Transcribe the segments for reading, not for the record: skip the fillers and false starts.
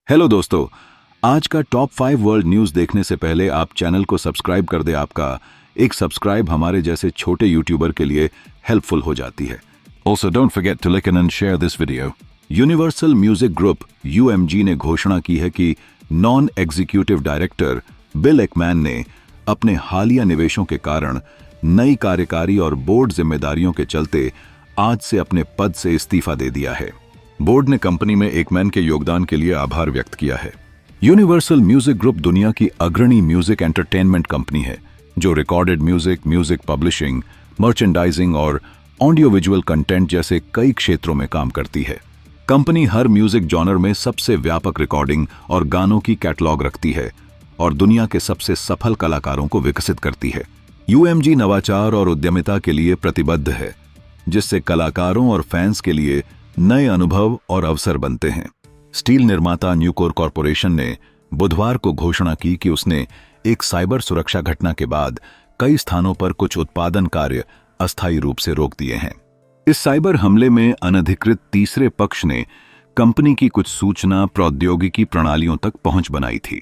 Hello दोस्तों, आज का टॉप 5 वर्ल्ड न्यूज़ देखने से पहले आप चैनल को सब्सक्राइब कर दे। आपका एक सब्सक्राइब हमारे जैसे छोटे यूट्यूबर के लिए हेल्पफुल हो जाती है। Also don't forget to like and share this video. Universal Music Group UMG ने घोषणा की है कि non executive director Bill Ackman ने अपने हालिया निवेशों के कारण नई कार्यकारी और बोर्ड जिम्मेदारियों के चलते आज से अपने पद से इस्तीफा दे दिया है। बोर्ड ने कंपनी में एकमैन के योगदान के लिए आभार व्यक्त किया है। यूनिवर्सल म्यूजिक ग्रुप दुनिया की अग्रणी म्यूजिक एंटरटेनमेंट कंपनी है जो recorded music, music publishing, merchandising और ऑडियो विजुअल कंटेंट जैसे कई क्षेत्रों में काम करती है। कंपनी हर म्यूजिक जॉनर में सबसे व्यापक रिकॉर्डिंग और गानों की कैटलॉग रखती है और दुनिया के सबसे सफल कलाकारों को विकसित करती है। UMG नवाचार और उद्यमिता के लिए प्रतिबद्ध है, जिससे कलाकारों और फैंस के लिए नए अनुभव और अवसर बनते हैं। स्टील निर्माता न्यूकोर कॉरपोरेशन ने बुधवार को घोषणा की कि उसने एक साइबर सुरक्षा घटना के बाद कई स्थानों पर कुछ उत्पादन कार्य अस्थायी रूप से रोक दिए हैं। इस साइबर हमले में अनधिकृत तीसरे पक्ष ने कंपनी की कुछ सूचना प्रौद्योगिकी प्रणालियों तक पहुंच बनाई थी।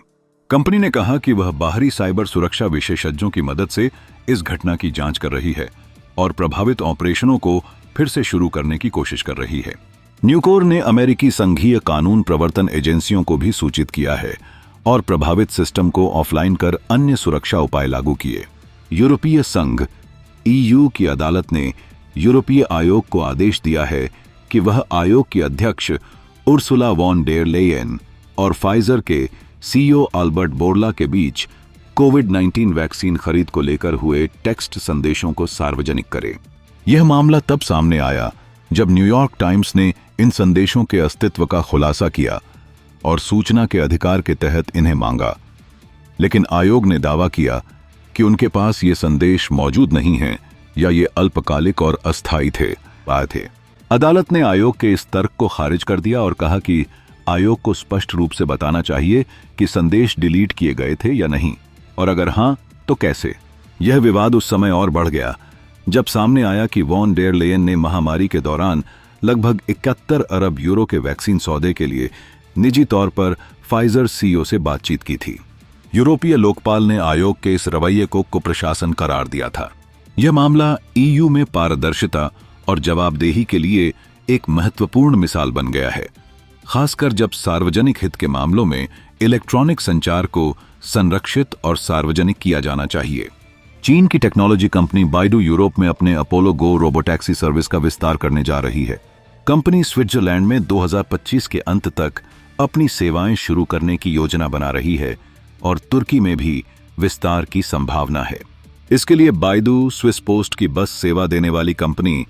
कंपनी ने कहा कि वह बाहरी साइबर सुरक्षा विशेषज्ञों की मदद से इस घटना की जांच कर रही है और प्रभावित ऑपरेशनों को फिर से शुरू करने की कोशिश कर रही है। न्यूकोर ने अमेरिकी संघीय कानून प्रवर्तन एजेंसियों को भी सूचित किया है और प्रभावित सिस्टम को ऑफलाइन कर अन्य सुरक्षा उपाय लागू किए। यूरोपीय संघ EU की अदालत ने यूरोपीय आयोग को आदेश दिया है कि वह आयोग की अध्यक्ष उर्सुला वॉन डेर लेयन और फाइजर के CEO अल्बर्ट बोर्ला के बीच कोविड-19 वैक्सीन खरीद को लेकर हुए टेक्स्ट संदेशों को सार्वजनिक करे। यह मामला तब सामने आया जब न्यूयॉर्क टाइम्स ने इन संदेशों के अस्तित्व का खुलासा किया और सूचना के अधिकार के तहत इन्हें मांगा, लेकिन आयोग ने दावा किया कि उनके पास ये संदेश मौजूद नहीं हैं या ये अल्पकालिक और अस्थायी थे। अदालत ने आयोग के इस तर्क को खारिज कर दिया और कहा कि आयोग को स्पष्ट रूप से बताना चाहिए कि संदेश डिलीट किए गए थे या नहीं, और अगर हां तो कैसे। यह विवाद उस समय और बढ़ गया जब सामने आया कि वॉन डेर लेयन ने महामारी के दौरान लगभग 71 अरब यूरो के वैक्सीन सौदे के लिए निजी तौर पर फाइजर CEO से बातचीत की थी। यूरोपीय लोकपाल ने आयोग के इस रवैये को कुप्रशासन करार दिया था। यह मामला EU में पारदर्शिता और जवाबदेही के लिए एक महत्वपूर्ण मिसाल बन गया है, खासकर जब सार्वजनिक हित के मामलों में इलेक्ट्रॉनिक संचार को संरक्षित और सार्वजनिक किया जाना चाहिए। चीन की टेक्नोलॉजी कंपनी बाइडू यूरोप में अपने अपोलो गो रोबोटैक्सी सर्विस का विस्तार करने जा रही है। कंपनी स्विट्जरलैंड में 2025 के अंत तक अपनी सेवाएं शुरू करने की योजना बना रही है और तुर्की में भी विस्तार की संभावना है। इसके लिए बाइडू स्विस पोस्ट की बस सेवा देने वाली कंपनी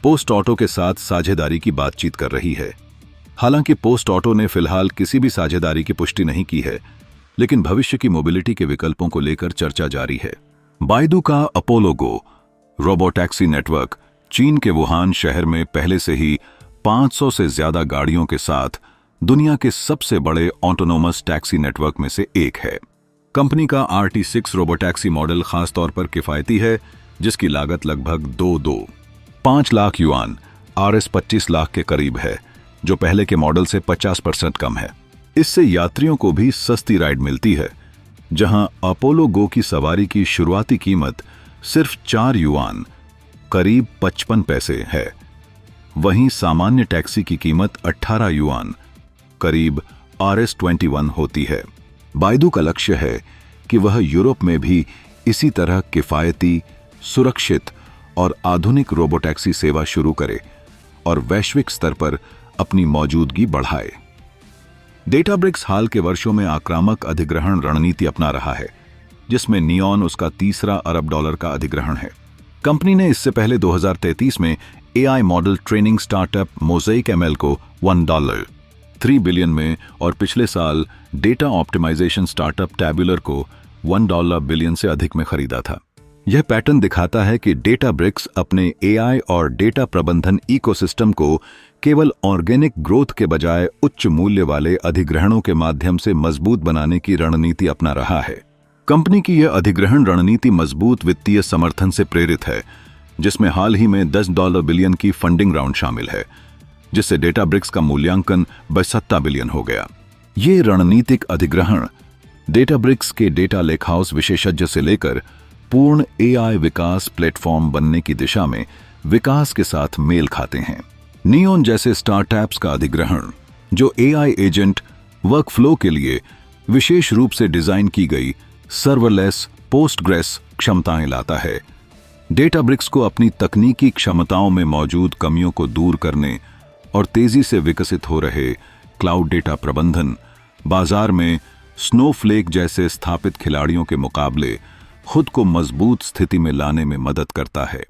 पोस्ट ऑटो के साथ साझेदारी की बातचीत कर रही है। हालांकि पोस्ट ऑटो ने फिलहाल किसी भी साझेदारी की पुष्टि नहीं की है, लेकिन भविष्य की मोबिलिटी के विकल्पों को लेकर चर्चा जारी है। बाइडू का अपोलो गो रोबोटैक्सी नेटवर्क चीन के वुहान शहर में पहले से ही 500 से ज्यादा गाड़ियों के साथ दुनिया के सबसे बड़े ऑटोनोमस टैक्सी नेटवर्क में से एक है। कंपनी का RT6 रोबोटैक्सी मॉडल खासतौर पर किफायती है, जिसकी लागत लगभग 5 लाख युआन RS 25 लाख के करीब है, जो पहले के मॉडल से 50% कम है। इससे यात्रियों को भी सस्ती राइड मिलती है। जहां अपोलो गो की सवारी की शुरुआती कीमत सिर्फ 4 युआन करीब 55 पैसे है, वहीं सामान्य टैक्सी की कीमत 18 युआन करीब RS 21 होती है। बाइडू का लक्ष्य है कि वह यूरोप में भी इसी तरह किफायती, सुरक्षित और आधुनिक रोबोटैक्सी सेवा शुरू करे और वैश्विक स्तर पर अपनी मौजूदगी बढ़ाए। डेटाब्रिक्स हाल के वर्षों में आक्रामक अधिग्रहण रणनीति अपना रहा है, जिसमें नियॉन उसका तीसरा $1 अरब का अधिग्रहण है। कंपनी ने इससे पहले 2033 में AI model training startup mosaic ML को $1.3 बिलियन में और पिछले साल डेटा ऑप्टिमाइजेशन स्टार्टअप टैबुलर को $1 बिलियन से अधिक में खरीदा था। यह पैटर्न दिखाता है कि डेटाब्रिक्स अपने AI और डेटा प्रबंधन इकोसिस्टम को केवल ऑर्गेनिक ग्रोथ के बजाय उच्च मूल्य वाले अधिग्रहणों के माध्यम से मजबूत बनाने की रणनीति अपना रहा है। कंपनी की यह अधिग्रहण रणनीति मजबूत वित्तीय समर्थन से प्रेरित है, जिसमें हाल ही में $10 बिलियन की फंडिंग राउंड शामिल है, जिससे डेटाब्रिक्स का मूल्यांकन 72 बिलियन हो गया। ये रणनीतिक अधिग्रहण डेटाब्रिक्स के डेटा लेकहाउस विशेषज्ञ से लेकर पूर्ण एआई विकास प्लेटफॉर्म बनने की दिशा में विकास के साथ मेल खाते हैं। नियोन जैसे स्टार्टअप्स का अधिग्रहण, जो एआई एजेंट वर्कफ्लो के लिए विशेष रूप से डिजाइन की गई सर्वरलेस पोस्टग्रेस क्षमताएं लाता है, डेटाब्रिक्स को अपनी तकनीकी क्षमताओं में मौजूद कमियों को दूर करने और तेजी से विकसित हो रहे क्लाउड डेटा प्रबंधन बाजार में स्नोफ्लेक जैसे स्थापित खिलाड़ियों के मुकाबले खुद को मजबूत स्थिति में लाने में मदद करता है।